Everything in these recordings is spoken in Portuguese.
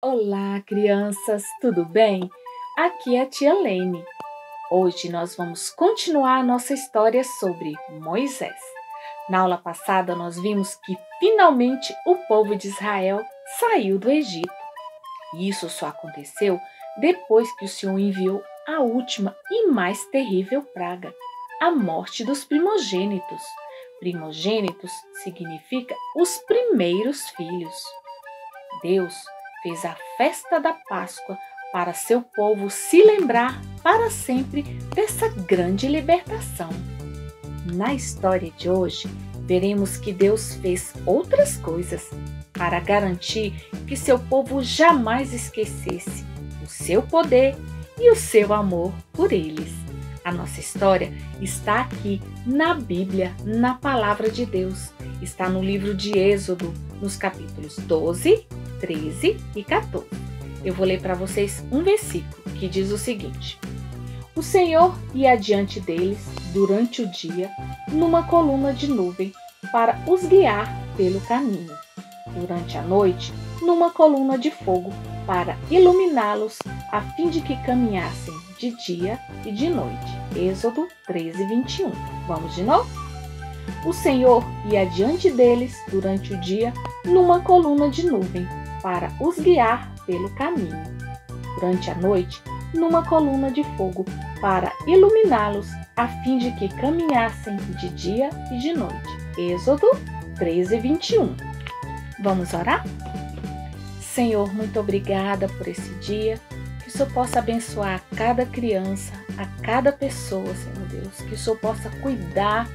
Olá, crianças, tudo bem? Aqui é a tia Lene. Hoje nós vamos continuar a nossa história sobre Moisés. Na aula passada, nós vimos que finalmente o povo de Israel saiu do Egito. E isso só aconteceu depois que o Senhor enviou a última e mais terrível praga, a morte dos primogênitos. Primogênitos significa os primeiros filhos. Deus fez a festa da Páscoa para seu povo se lembrar para sempre dessa grande libertação. Na história de hoje, veremos que Deus fez outras coisas para garantir que seu povo jamais esquecesse o seu poder e o seu amor por eles. A nossa história está aqui na Bíblia, na Palavra de Deus. Está no livro de Êxodo, nos capítulos 12, 13 e 14. Eu vou ler para vocês um versículo que diz o seguinte: O Senhor ia adiante deles durante o dia numa coluna de nuvem para os guiar pelo caminho. Durante a noite, numa coluna de fogo para iluminá-los, a fim de que caminhassem de dia e de noite. Êxodo 13, 21. Vamos de novo? O Senhor ia adiante deles durante o dia numa coluna de nuvem para os guiar pelo caminho. Durante a noite, numa coluna de fogo para iluminá-los, a fim de que caminhassem de dia e de noite. Êxodo 13, 21. Vamos orar? Senhor, muito obrigada por esse dia. Que o Senhor possa abençoar a cada criança, a cada pessoa, Senhor Deus. Que o Senhor possa cuidar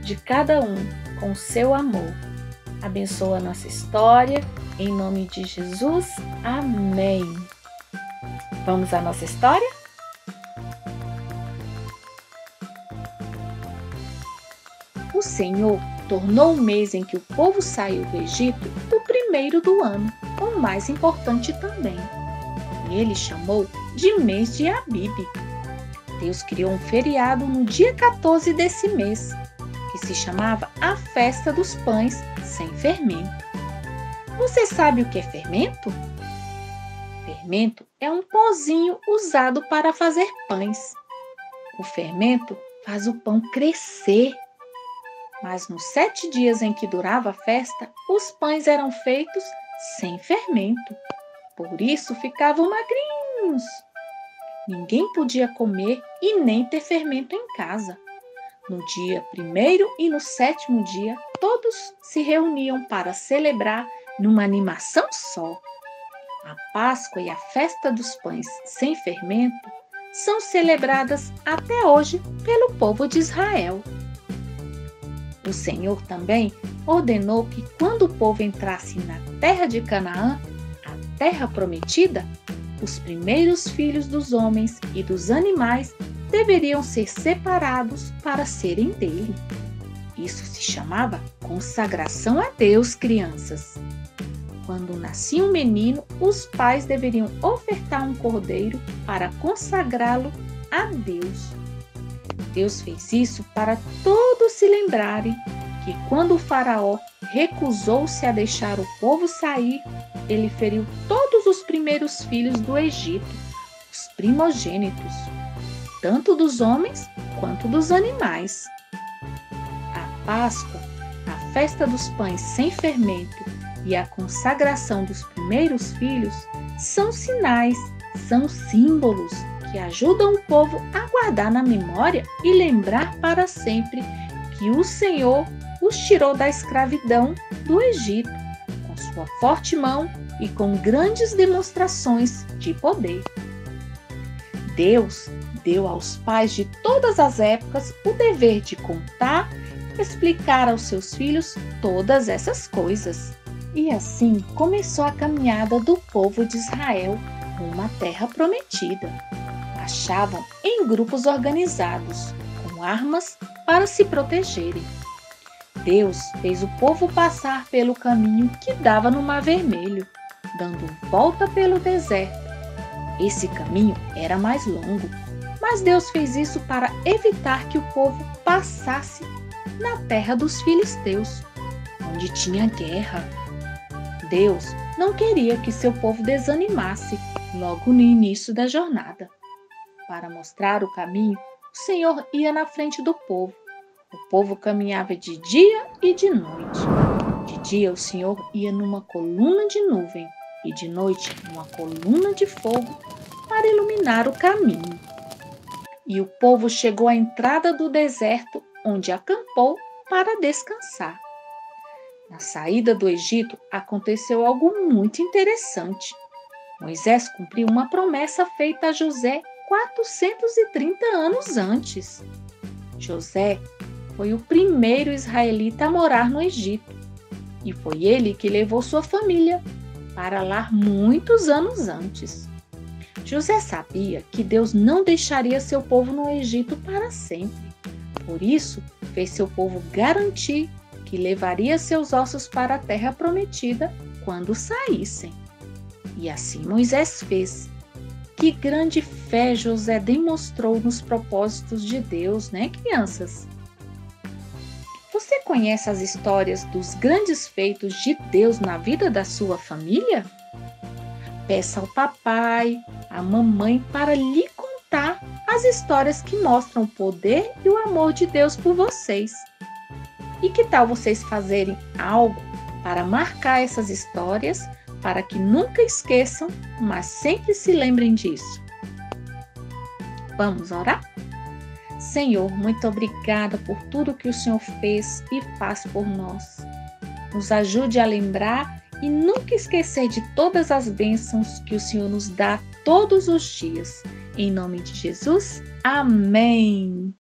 de cada um com o seu amor. Abençoa a nossa história, em nome de Jesus. Amém. Vamos à nossa história? O Senhor tornou o mês em que o povo saiu do Egito o primeiro do ano, o mais importante também. E ele chamou de mês de Abibe. Deus criou um feriado no dia 14 desse mês, que se chamava a Festa dos Pães Sem Fermento. Você sabe o que é fermento? Fermento é um pozinho usado para fazer pães. O fermento faz o pão crescer. Mas nos 7 dias em que durava a festa, os pães eram feitos sem fermento. Por isso ficavam magrinhos. Ninguém podia comer e nem ter fermento em casa. No dia 1º e no 7º dia, todos se reuniam para celebrar numa animação só. A Páscoa e a Festa dos Pães Sem Fermento são celebradas até hoje pelo povo de Israel. O Senhor também ordenou que quando o povo entrasse na terra de Canaã, a terra prometida, os primeiros filhos dos homens e dos animais deveriam ser separados para serem dele. Isso se chamava consagração a Deus, crianças. Quando nascia um menino, os pais deveriam ofertar um cordeiro para consagrá-lo a Deus. Deus fez isso para todos se lembrarem que quando o faraó recusou-se a deixar o povo sair, ele feriu todos os primeiros filhos do Egito, os primogênitos, tanto dos homens quanto dos animais. A Páscoa, a festa dos pães sem fermento e a consagração dos primeiros filhos são sinais, são símbolos que ajudam o povo a guardar na memória e lembrar para sempre que o Senhor os tirou da escravidão do Egito, com sua forte mão e com grandes demonstrações de poder. Deus deu aos pais de todas as épocas o dever de contar e explicar aos seus filhos todas essas coisas. E assim começou a caminhada do povo de Israel rumo à terra prometida. Marchavam em grupos organizados, com armas para se protegerem. Deus fez o povo passar pelo caminho que dava no Mar Vermelho, dando volta pelo deserto. Esse caminho era mais longo, mas Deus fez isso para evitar que o povo passasse na terra dos filisteus, onde tinha guerra. Deus não queria que seu povo desanimasse logo no início da jornada. Para mostrar o caminho, o Senhor ia na frente do povo. O povo caminhava de dia e de noite. De dia, o Senhor ia numa coluna de nuvem e de noite, numa coluna de fogo para iluminar o caminho. E o povo chegou à entrada do deserto, onde acampou para descansar. Na saída do Egito, aconteceu algo muito interessante. Moisés cumpriu uma promessa feita a José 430 anos antes. José foi o primeiro israelita a morar no Egito, e foi ele que levou sua família para lá muitos anos antes. José sabia que Deus não deixaria seu povo no Egito para sempre. Por isso, fez seu povo garantir que levaria seus ossos para a terra prometida quando saíssem. E assim Moisés fez. Que grande fé José demonstrou nos propósitos de Deus, né, crianças? Você conhece as histórias dos grandes feitos de Deus na vida da sua família? Peça ao papai, à mamãe para lhe contar as histórias que mostram o poder e o amor de Deus por vocês. E que tal vocês fazerem algo para marcar essas histórias, para que nunca esqueçam, mas sempre se lembrem disso? Vamos orar? Senhor, muito obrigada por tudo que o Senhor fez e faz por nós. Nos ajude a lembrar e nunca esquecer de todas as bênçãos que o Senhor nos dá todos os dias. Em nome de Jesus, amém!